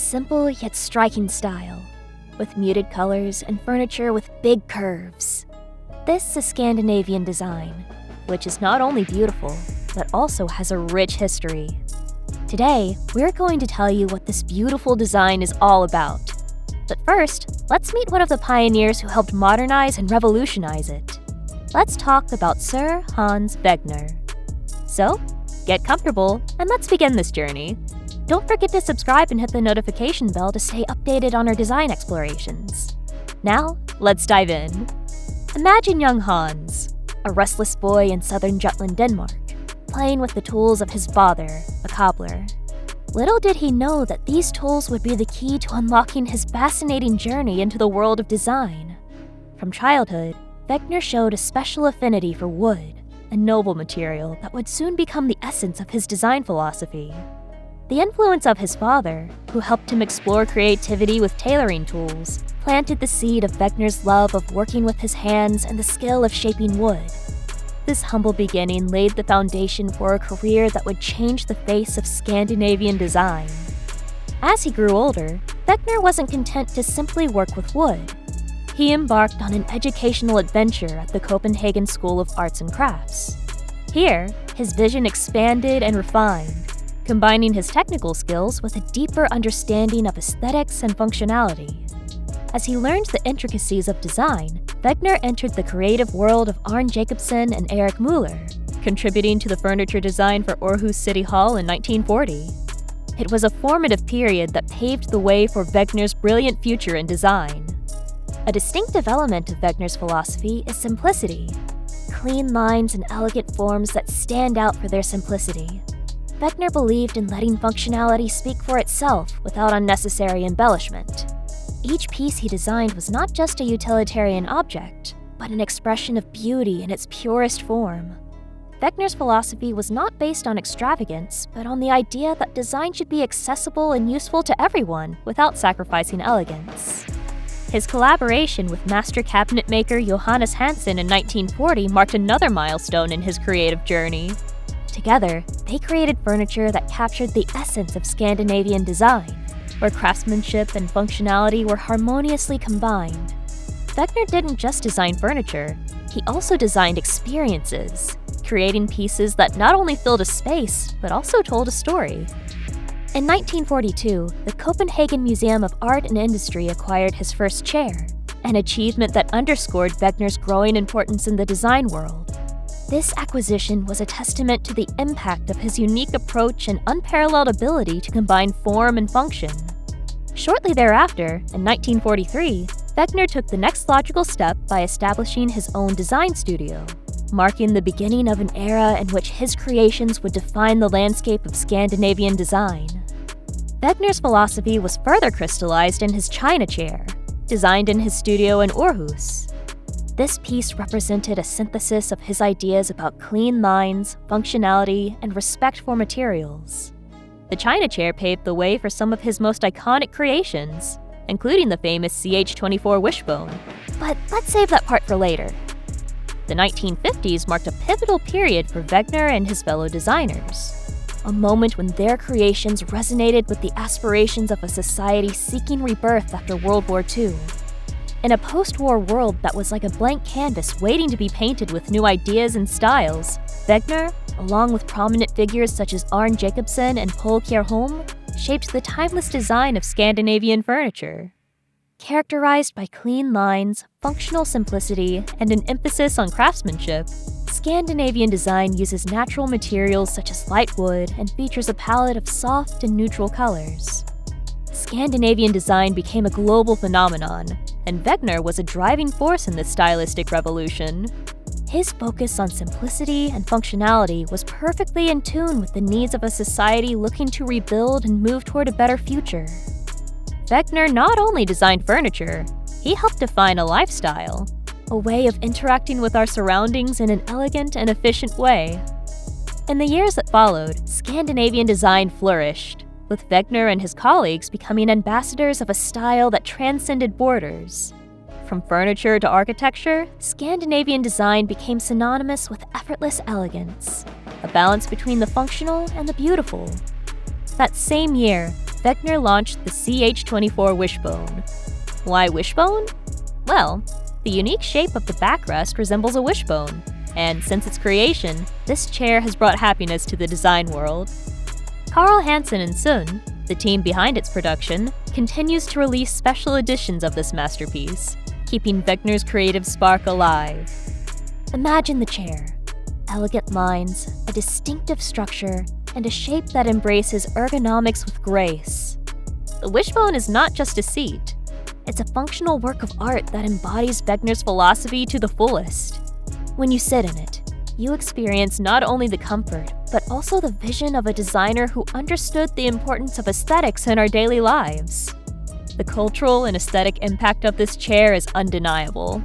simple yet striking style, with muted colors and furniture with big curves. This is Scandinavian design, which is not only beautiful, but also has a rich history. Today, we're going to tell you what this beautiful design is all about. But first, let's meet one of the pioneers who helped modernize and revolutionize it. Let's talk about Sir Hans Wegner. So, get comfortable and let's begin this journey. Don't forget to subscribe and hit the notification bell to stay updated on our design explorations. Now, let's dive in. Imagine young Hans, a restless boy in southern Jutland, Denmark, playing with the tools of his father, a cobbler. Little did he know that these tools would be the key to unlocking his fascinating journey into the world of design. From childhood, Wegner showed a special affinity for wood, a noble material that would soon become the essence of his design philosophy. The influence of his father, who helped him explore creativity with tailoring tools, planted the seed of Wegner's love of working with his hands and the skill of shaping wood. This humble beginning laid the foundation for a career that would change the face of Scandinavian design. As he grew older, Wegner wasn't content to simply work with wood. He embarked on an educational adventure at the Copenhagen School of Arts and Crafts. Here, his vision expanded and refined, combining his technical skills with a deeper understanding of aesthetics and functionality. As he learned the intricacies of design, Wegner entered the creative world of Arne Jacobsen and Erik Müller, contributing to the furniture design for Aarhus City Hall in 1940. It was a formative period that paved the way for Wegner's brilliant future in design. A distinctive element of Wegner's philosophy is simplicity, clean lines and elegant forms that stand out for their simplicity. Wegner believed in letting functionality speak for itself without unnecessary embellishment. Each piece he designed was not just a utilitarian object, but an expression of beauty in its purest form. Wegner's philosophy was not based on extravagance, but on the idea that design should be accessible and useful to everyone without sacrificing elegance. His collaboration with master cabinet maker Johannes Hansen in 1940 marked another milestone in his creative journey. Together, they created furniture that captured the essence of Scandinavian design, where craftsmanship and functionality were harmoniously combined. Wegner didn't just design furniture, he also designed experiences, creating pieces that not only filled a space, but also told a story. In 1942, the Copenhagen Museum of Art and Industry acquired his first chair, an achievement that underscored Wegner's growing importance in the design world. This acquisition was a testament to the impact of his unique approach and unparalleled ability to combine form and function. Shortly thereafter, in 1943, Wegner took the next logical step by establishing his own design studio, marking the beginning of an era in which his creations would define the landscape of Scandinavian design. Wegner's philosophy was further crystallized in his China chair, designed in his studio in Aarhus. This piece represented a synthesis of his ideas about clean lines, functionality, and respect for materials. The China chair paved the way for some of his most iconic creations, including the famous CH-24 Wishbone. But let's save that part for later. The 1950s marked a pivotal period for Wegner and his fellow designers, a moment when their creations resonated with the aspirations of a society seeking rebirth after World War II. In a post-war world that was like a blank canvas waiting to be painted with new ideas and styles, Wegner, along with prominent figures such as Arne Jacobsen and Paul Kjærholm, shaped the timeless design of Scandinavian furniture. Characterized by clean lines, functional simplicity, and an emphasis on craftsmanship, Scandinavian design uses natural materials such as light wood and features a palette of soft and neutral colors. Scandinavian design became a global phenomenon, and Wegner was a driving force in this stylistic revolution. His focus on simplicity and functionality was perfectly in tune with the needs of a society looking to rebuild and move toward a better future. Wegner not only designed furniture, he helped define a lifestyle, a way of interacting with our surroundings in an elegant and efficient way. In the years that followed, Scandinavian design flourished, with Wegner and his colleagues becoming ambassadors of a style that transcended borders. From furniture to architecture, Scandinavian design became synonymous with effortless elegance, a balance between the functional and the beautiful. That same year, Wegner launched the CH24 Wishbone. Why Wishbone? Well, the unique shape of the backrest resembles a wishbone, and since its creation, this chair has brought happiness to the design world. Carl Hansen and Sun, the team behind its production, continues to release special editions of this masterpiece, keeping Wegner's creative spark alive. Imagine the chair. Elegant lines, a distinctive structure, and a shape that embraces ergonomics with grace. The Wishbone is not just a seat. It's a functional work of art that embodies Wegner's philosophy to the fullest. When you sit in it, you experience not only the comfort, but also the vision of a designer who understood the importance of aesthetics in our daily lives. The cultural and aesthetic impact of this chair is undeniable.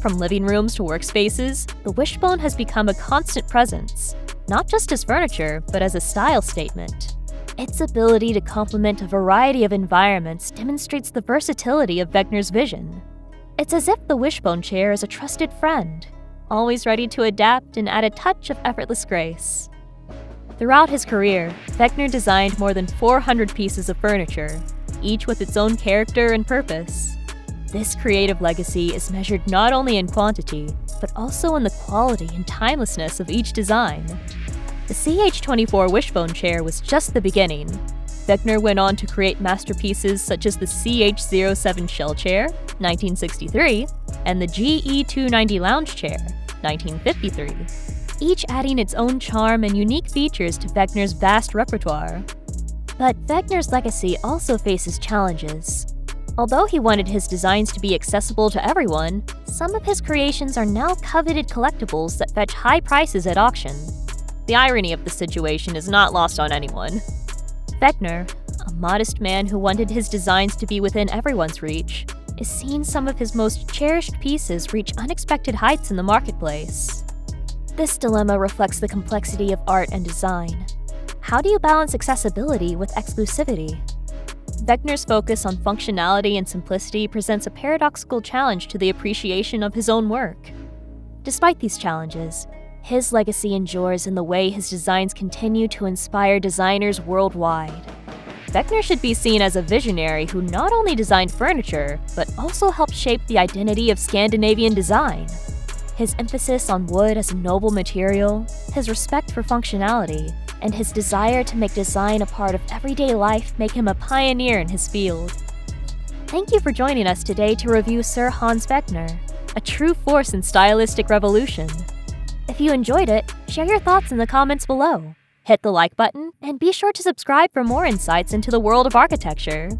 From living rooms to workspaces, the Wishbone has become a constant presence, not just as furniture, but as a style statement. Its ability to complement a variety of environments demonstrates the versatility of Wegner's vision. It's as if the Wishbone Chair is a trusted friend, always ready to adapt and add a touch of effortless grace. Throughout his career, Wegner designed more than 400 pieces of furniture, each with its own character and purpose. This creative legacy is measured not only in quantity, but also in the quality and timelessness of each design. The CH24 Wishbone Chair was just the beginning. Wegner went on to create masterpieces such as the CH07 Shell Chair, 1963, and the GE290 Lounge Chair, 1953, each adding its own charm and unique features to Wegner's vast repertoire. But Wegner's legacy also faces challenges. Although he wanted his designs to be accessible to everyone, some of his creations are now coveted collectibles that fetch high prices at auction. The irony of the situation is not lost on anyone. Wegner, a modest man who wanted his designs to be within everyone's reach, is seeing some of his most cherished pieces reach unexpected heights in the marketplace. This dilemma reflects the complexity of art and design. How do you balance accessibility with exclusivity? Wegner's focus on functionality and simplicity presents a paradoxical challenge to the appreciation of his own work. Despite these challenges, his legacy endures in the way his designs continue to inspire designers worldwide. Wegner should be seen as a visionary who not only designed furniture, but also helped shape the identity of Scandinavian design. His emphasis on wood as a noble material, his respect for functionality, and his desire to make design a part of everyday life make him a pioneer in his field. Thank you for joining us today to review Sir Hans Wegner, a true force in stylistic revolution. If you enjoyed it, share your thoughts in the comments below. Hit the like button, and be sure to subscribe for more insights into the world of architecture.